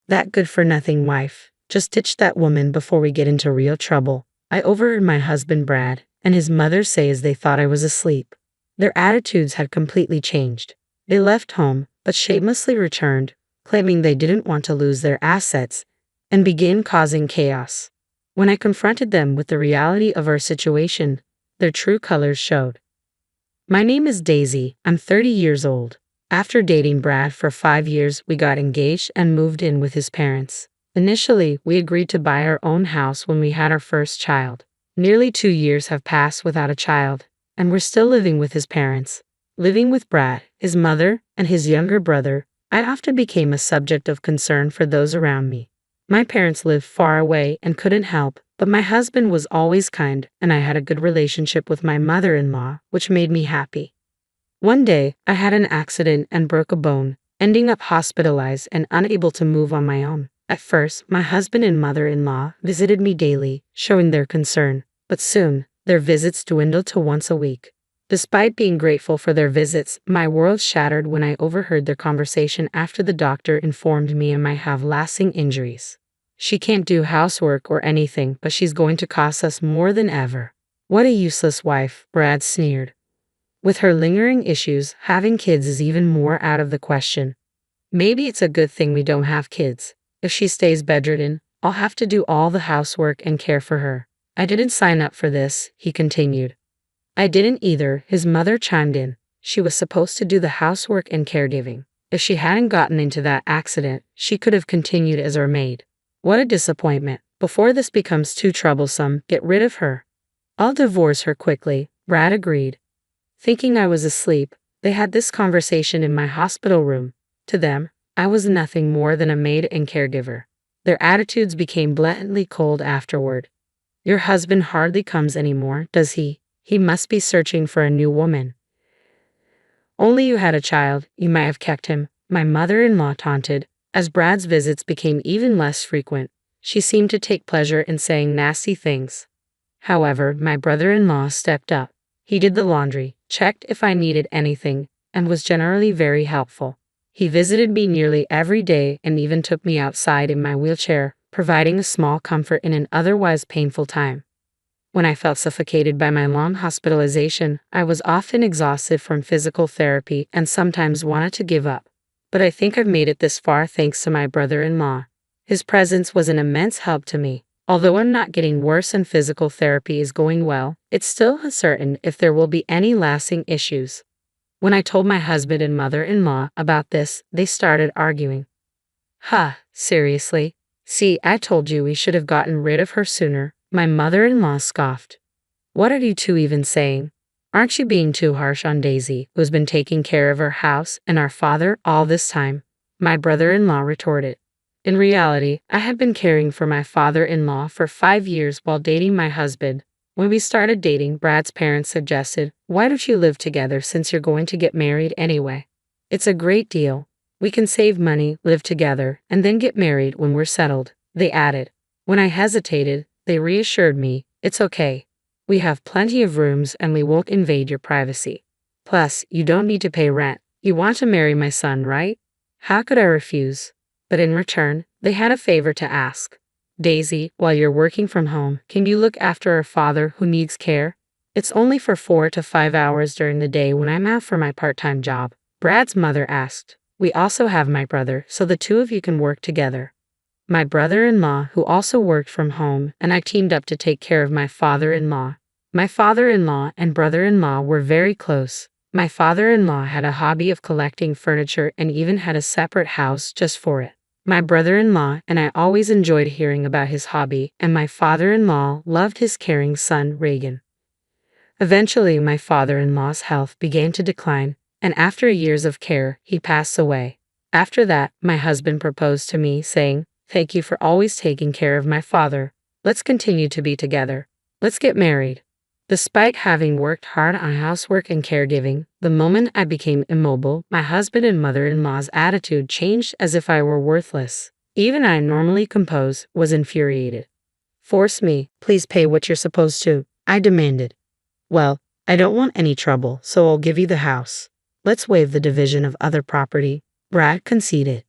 That good-for-nothing wife. Just ditch that woman before we get into real trouble. I overheard my husband Brad and his mother say as they thought I was asleep. Their attitudes had completely changed. They left home, but shamelessly returned, claiming they didn't want to lose their assets, and began causing chaos. When I confronted them with the reality of our situation, their true colors showed. My name is Daisy. I'm 30 years old. After dating Brad for 5 years, we got engaged and moved in with his parents. Initially, we agreed to buy our own house when we had our first child. Nearly 2 years have passed without a child, and we're still living with his parents. Living with Brad, his mother, and his younger brother, I often became a subject of concern for those around me. My parents lived far away and couldn't help, but my husband was always kind, and I had a good relationship with my mother-in-law, which made me happy. One day, I had an accident and broke a bone, ending up hospitalized and unable to move on my own. At first, my husband and mother-in-law visited me daily, showing their concern, but soon, their visits dwindled to once a week. Despite being grateful for their visits, my world shattered when I overheard their conversation after the doctor informed me I might have lasting injuries. She can't do housework or anything, but she's going to cost us more than ever. What a useless wife, Brad sneered. With her lingering issues, having kids is even more out of the question. Maybe it's a good thing we don't have kids. If she stays bedridden, I'll have to do all the housework and care for her. I didn't sign up for this, he continued. I didn't either, his mother chimed in. She was supposed to do the housework and caregiving. If she hadn't gotten into that accident, she could have continued as our maid. What a disappointment. Before this becomes too troublesome, get rid of her. I'll divorce her quickly, Brad agreed. Thinking I was asleep, they had this conversation in my hospital room. To them, I was nothing more than a maid and caregiver. Their attitudes became blatantly cold afterward. Your husband hardly comes anymore, does he? He must be searching for a new woman. Only you had a child, you might have kept him, my mother-in-law taunted. As Brad's visits became even less frequent, she seemed to take pleasure in saying nasty things. However, my brother-in-law stepped up. He did the laundry, checked if I needed anything, and was generally very helpful. He visited me nearly every day and even took me outside in my wheelchair, providing a small comfort in an otherwise painful time. When I felt suffocated by my long hospitalization, I was often exhausted from physical therapy and sometimes wanted to give up. But I think I've made it this far thanks to my brother-in-law. His presence was an immense help to me. Although I'm not getting worse and physical therapy is going well, it's still uncertain if there will be any lasting issues. When I told my husband and mother-in-law about this, they started arguing. Seriously? See, I told you we should have gotten rid of her sooner, my mother-in-law scoffed. What are you two even saying? Aren't you being too harsh on Daisy, who's been taking care of our house and our father all this time? My brother-in-law retorted. In reality, I had been caring for my father-in-law for 5 years while dating my husband. When we started dating, Brad's parents suggested, why don't you live together since you're going to get married anyway? It's a great deal. We can save money, live together, and then get married when we're settled, they added. When I hesitated, they reassured me, it's okay. We have plenty of rooms and we won't invade your privacy. Plus, you don't need to pay rent. You want to marry my son, right? How could I refuse? But in return, they had a favor to ask. Daisy, while you're working from home, can you look after our father who needs care? It's only for 4 to 5 hours during the day when I'm out for my part-time job, Brad's mother asked. We also have my brother, so the two of you can work together. My brother-in-law, who also worked from home, and I teamed up to take care of my father-in-law. My father-in-law and brother-in-law were very close. My father-in-law had a hobby of collecting furniture and even had a separate house just for it. My brother-in-law and I always enjoyed hearing about his hobby, and my father-in-law loved his caring son, Reagan. Eventually, my father-in-law's health began to decline, and after years of care, he passed away. After that, my husband proposed to me, saying, "Thank you for always taking care of my father. Let's continue to be together. Let's get married." Despite having worked hard on housework and caregiving, the moment I became immobile, my husband and mother-in-law's attitude changed as if I were worthless. Even I, normally composed, was infuriated. "Force me, please pay what you're supposed to," I demanded. "Well, I don't want any trouble, so I'll give you the house. Let's waive the division of other property," Brad conceded.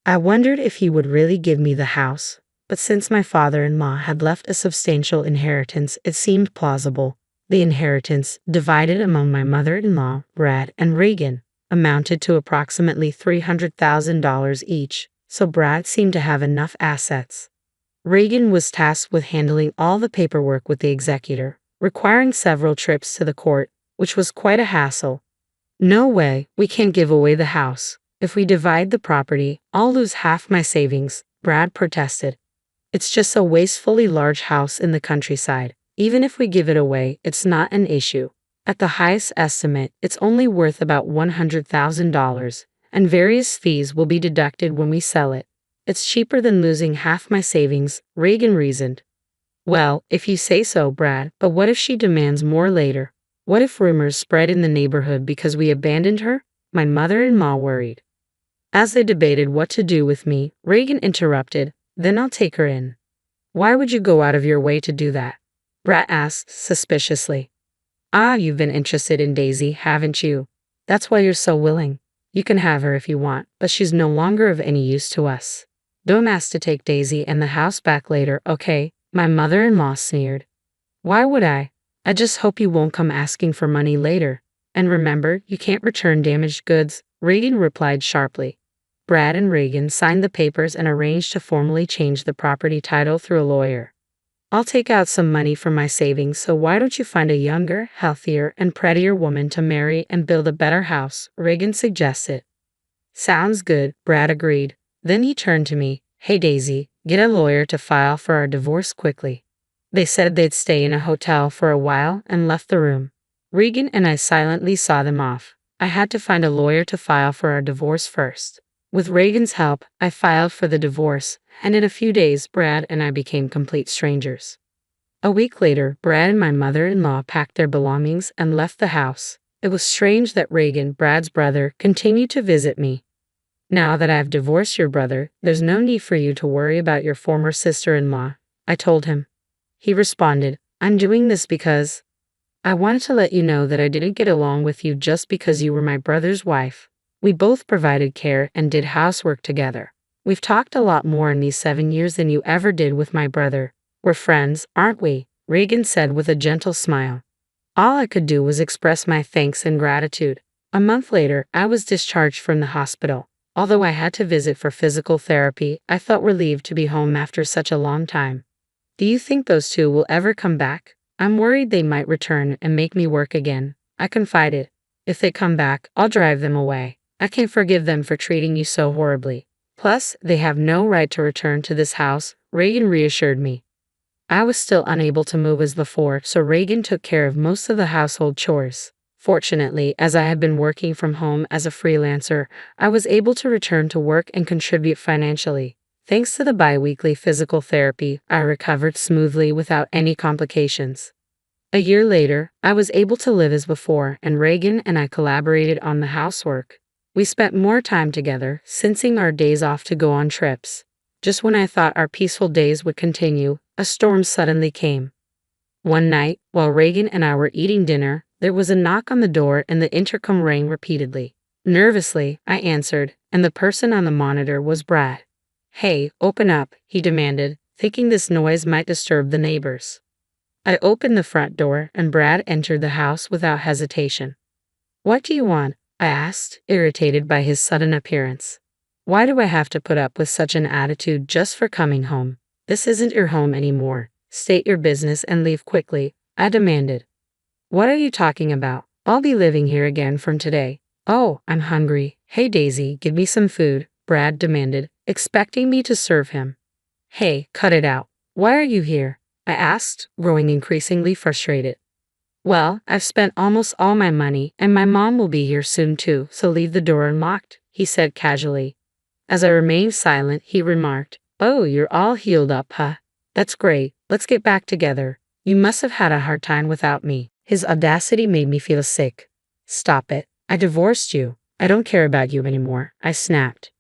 I wondered if he would really give me the house, but since my father-in-law had left a substantial inheritance, it seemed plausible. The inheritance, divided among my mother-in-law, Brad, and Reagan, amounted to approximately $300,000 each, so Brad seemed to have enough assets. Reagan was tasked with handling all the paperwork with the executor, requiring several trips to the court, which was quite a hassle. No way, we can't give away the house. If we divide the property, I'll lose half my savings, Brad protested. It's just a wastefully large house in the countryside. Even if we give it away, it's not an issue. At the highest estimate, it's only worth about $100,000, and various fees will be deducted when we sell it. It's cheaper than losing half my savings, Reagan reasoned. Well, if you say so, Brad, but what if she demands more later? What if rumors spread in the neighborhood because we abandoned her? My mother-in-law worried. As they debated what to do with me, Reagan interrupted, then I'll take her in. Why would you go out of your way to do that? Brad asked suspiciously. Ah, you've been interested in Daisy, haven't you? That's why you're so willing. You can have her if you want, but she's no longer of any use to us. Don't ask to take Daisy and the house back later, okay? My mother-in-law sneered. Why would I? I just hope you won't come asking for money later. And remember, you can't return damaged goods, Reagan replied sharply. Brad and Reagan signed the papers and arranged to formally change the property title through a lawyer. I'll take out some money from my savings, so why don't you find a younger, healthier, and prettier woman to marry and build a better house, Reagan suggested. Sounds good, Brad agreed. Then he turned to me. Hey Daisy, get a lawyer to file for our divorce quickly. They said they'd stay in a hotel for a while and left the room. Reagan and I silently saw them off. I had to find a lawyer to file for our divorce first. With Reagan's help, I filed for the divorce, and in a few days Brad and I became complete strangers. A week later, Brad and my mother-in-law packed their belongings and left the house. It was strange that Reagan, Brad's brother, continued to visit me. Now that I've divorced your brother, there's no need for you to worry about your former sister-in-law, I told him. He responded, I'm doing this because I wanted to let you know that I didn't get along with you just because you were my brother's wife. We both provided care and did housework together. We've talked a lot more in these 7 years than you ever did with my brother. We're friends, aren't we? Reagan said with a gentle smile. All I could do was express my thanks and gratitude. A month later, I was discharged from the hospital. Although I had to visit for physical therapy, I felt relieved to be home after such a long time. Do you think those two will ever come back? I'm worried they might return and make me work again, I confided. If they come back, I'll drive them away. I can't forgive them for treating you so horribly. Plus, they have no right to return to this house, Reagan reassured me. I was still unable to move as before, so Reagan took care of most of the household chores. Fortunately, as I had been working from home as a freelancer, I was able to return to work and contribute financially. Thanks to the bi-weekly physical therapy, I recovered smoothly without any complications. A year later, I was able to live as before, and Reagan and I collaborated on the housework. We spent more time together, syncing our days off to go on trips. Just when I thought our peaceful days would continue, a storm suddenly came. One night, while Reagan and I were eating dinner, there was a knock on the door and the intercom rang repeatedly. Nervously, I answered, and the person on the monitor was Brad. Hey, open up, he demanded, thinking this noise might disturb the neighbors. I opened the front door, and Brad entered the house without hesitation. What do you want? I asked, irritated by his sudden appearance. Why do I have to put up with such an attitude just for coming home? This isn't your home anymore. State your business and leave quickly, I demanded. What are you talking about? I'll be living here again from today. Oh, I'm hungry. Hey Daisy, give me some food, Brad demanded, expecting me to serve him. Hey, cut it out. Why are you here? I asked, growing increasingly frustrated. Well, I've spent almost all my money, and my mom will be here soon too, so leave the door unlocked, he said casually. As I remained silent, he remarked, Oh, you're all healed up, huh? That's great. Let's get back together. You must have had a hard time without me. His audacity made me feel sick. Stop it. I divorced you. I don't care about you anymore, I snapped.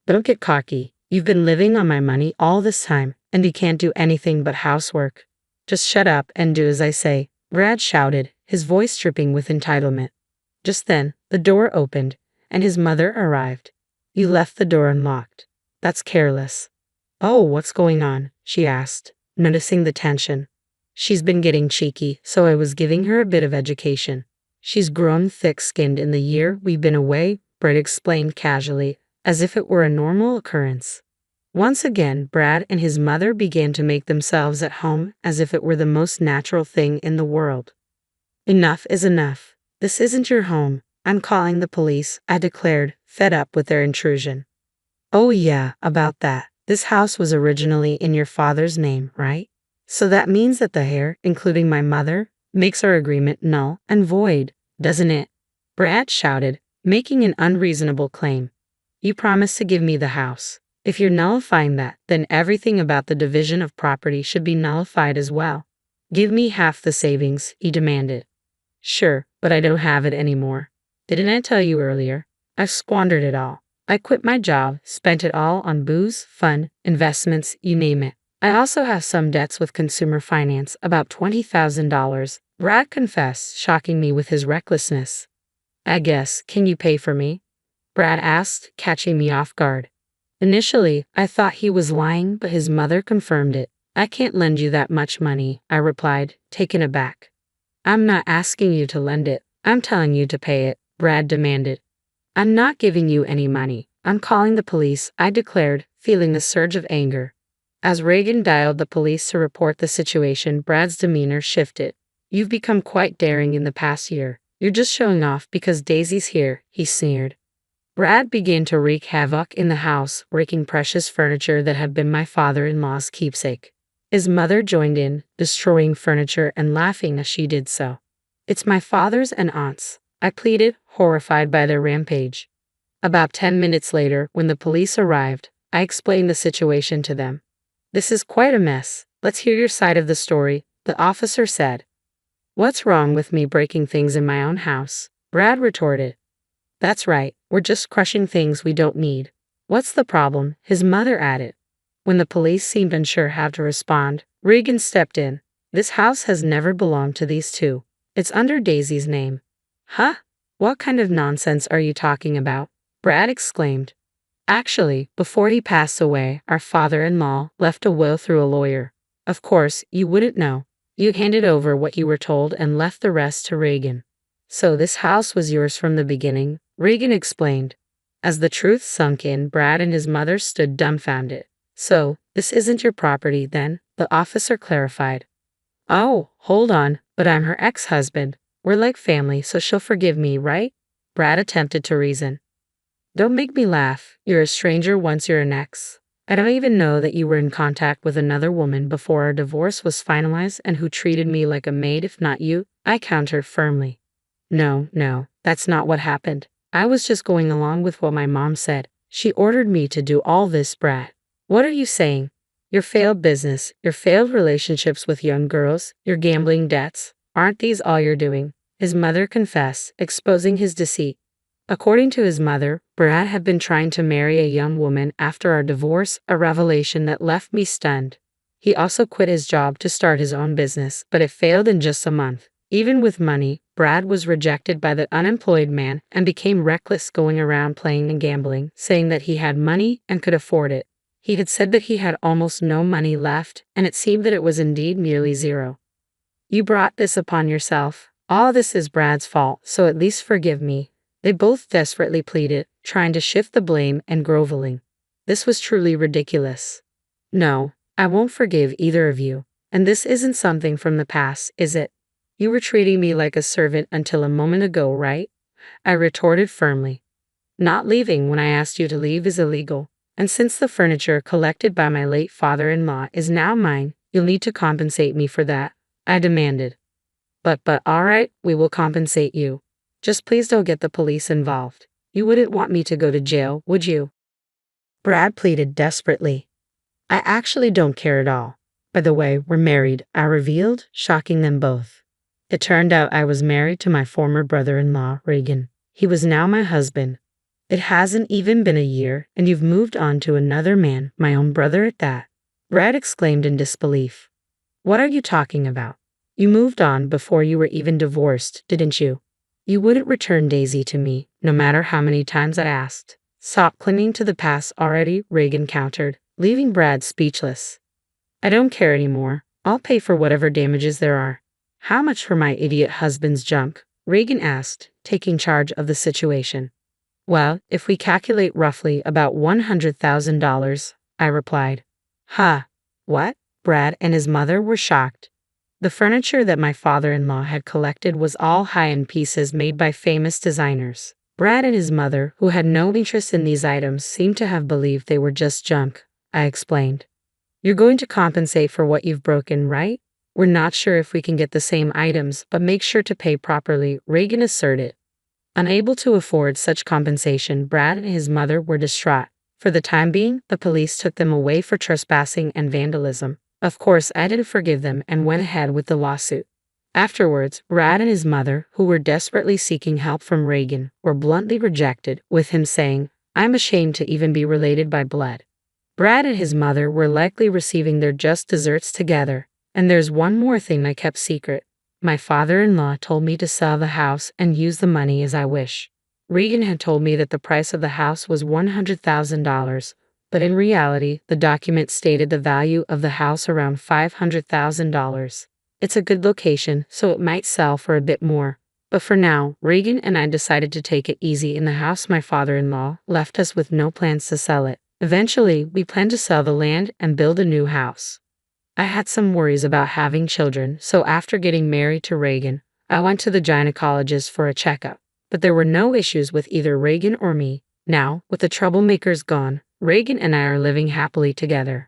Don't get cocky. You've been living on my money all this time, and you can't do anything but housework. Just shut up and do as I say, Brad shouted, his voice dripping with entitlement. Just then, the door opened, and his mother arrived. You left the door unlocked. That's careless. Oh, what's going on? She asked, noticing the tension. She's been getting cheeky, so I was giving her a bit of education. She's grown thick-skinned in the year we've been away, Brett explained casually, as if it were a normal occurrence. Once again, Brad and his mother began to make themselves at home as if it were the most natural thing in the world. Enough is enough. This isn't your home. I'm calling the police, I declared, fed up with their intrusion. Oh yeah, about that. This house was originally in your father's name, right? So that means that the heir, including my mother, makes our agreement null and void, doesn't it? Brad shouted, making an unreasonable claim. You promised to give me the house. If you're nullifying that, then everything about the division of property should be nullified as well. Give me half the savings, he demanded. Sure, but I don't have it anymore. Didn't I tell you earlier? I've squandered it all. I quit my job, spent it all on booze, fun, investments, you name it. I also have some debts with consumer finance, about $20,000, Brad confessed, shocking me with his recklessness. I guess, can you pay for me? Brad asked, catching me off guard. Initially, I thought he was lying, but his mother confirmed it. I can't lend you that much money, I replied, taken aback. I'm not asking you to lend it. I'm telling you to pay it, Brad demanded. I'm not giving you any money. I'm calling the police, I declared, feeling the surge of anger. As Reagan dialed the police to report the situation, Brad's demeanor shifted. You've become quite daring in the past year. You're just showing off because Daisy's here, he sneered. Brad began to wreak havoc in the house, breaking precious furniture that had been my father-in-law's keepsake. His mother joined in, destroying furniture and laughing as she did so. It's my father's and aunt's, I pleaded, horrified by their rampage. About 10 minutes later, when the police arrived, I explained the situation to them. This is quite a mess. Let's hear your side of the story, the officer said. What's wrong with me breaking things in my own house? Brad retorted. That's right, we're just crushing things we don't need. What's the problem? His mother added. When the police seemed unsure how to respond, Reagan stepped in. This house has never belonged to these two. It's under Daisy's name. Huh? What kind of nonsense are you talking about? Brad exclaimed. Actually, before he passed away, our father-in-law left a will through a lawyer. Of course, you wouldn't know. You handed over what you were told and left the rest to Reagan. So this house was yours from the beginning, Reagan explained. As the truth sunk in, Brad and his mother stood dumbfounded. So, this isn't your property, then, the officer clarified. Oh, hold on, but I'm her ex-husband. We're like family, so she'll forgive me, right? Brad attempted to reason. Don't make me laugh. You're a stranger once you're an ex. I don't even know that you were in contact with another woman before our divorce was finalized and who treated me like a maid if not you, I countered firmly. No, that's not what happened. I was just going along with what my mom said. She ordered me to do all this, Brad. What are you saying? Your failed business, your failed relationships with young girls, your gambling debts. Aren't these all you're doing? His mother confessed, exposing his deceit. According to his mother, Brad had been trying to marry a young woman after our divorce, a revelation that left me stunned. He also quit his job to start his own business, but it failed in just a month. Even with money, Brad was rejected by the unemployed man and became reckless, going around playing and gambling, saying that he had money and could afford it. He had said that he had almost no money left, and it seemed that it was indeed nearly zero. You brought this upon yourself. All this is Brad's fault, so at least forgive me. They both desperately pleaded, trying to shift the blame and groveling. This was truly ridiculous. No, I won't forgive either of you. And this isn't something from the past, is it? You were treating me like a servant until a moment ago, right? I retorted firmly. Not leaving when I asked you to leave is illegal. And since the furniture collected by my late father-in-law is now mine, you'll need to compensate me for that, I demanded. But all right, we will compensate you. Just please don't get the police involved. You wouldn't want me to go to jail, would you? Brad pleaded desperately. I actually don't care at all. By the way, we're married, I revealed, shocking them both. It turned out I was married to my former brother-in-law, Reagan. He was now my husband. It hasn't even been a year, and you've moved on to another man, my own brother at that. Brad exclaimed in disbelief. What are you talking about? You moved on before you were even divorced, didn't you? You wouldn't return Daisy to me, no matter how many times I asked. Stop clinging to the past already, Reagan countered, leaving Brad speechless. I don't care anymore. I'll pay for whatever damages there are. How much for my idiot husband's junk? Reagan asked, taking charge of the situation. Well, if we calculate roughly about $100,000, I replied. Ha! What? Brad and his mother were shocked. The furniture that my father-in-law had collected was all high-end pieces made by famous designers. Brad and his mother, who had no interest in these items, seemed to have believed they were just junk, I explained. You're going to compensate for what you've broken, right? We're not sure if we can get the same items, but make sure to pay properly, Reagan asserted. Unable to afford such compensation, Brad and his mother were distraught. For the time being, the police took them away for trespassing and vandalism. Of course, I didn't forgive them and went ahead with the lawsuit. Afterwards, Brad and his mother, who were desperately seeking help from Reagan, were bluntly rejected, with him saying, I'm ashamed to even be related by blood. Brad and his mother were likely receiving their just desserts together. And there's one more thing I kept secret. My father-in-law told me to sell the house and use the money as I wish. Reagan had told me that the price of the house was $100,000, but in reality, the document stated the value of the house around $500,000. It's a good location, so it might sell for a bit more. But for now, Reagan and I decided to take it easy in the house. My father-in-law left us with no plans to sell it. Eventually, we plan to sell the land and build a new house. I had some worries about having children, so after getting married to Reagan, I went to the gynecologist for a checkup. But there were no issues with either Reagan or me. Now, with the troublemakers gone, Reagan and I are living happily together.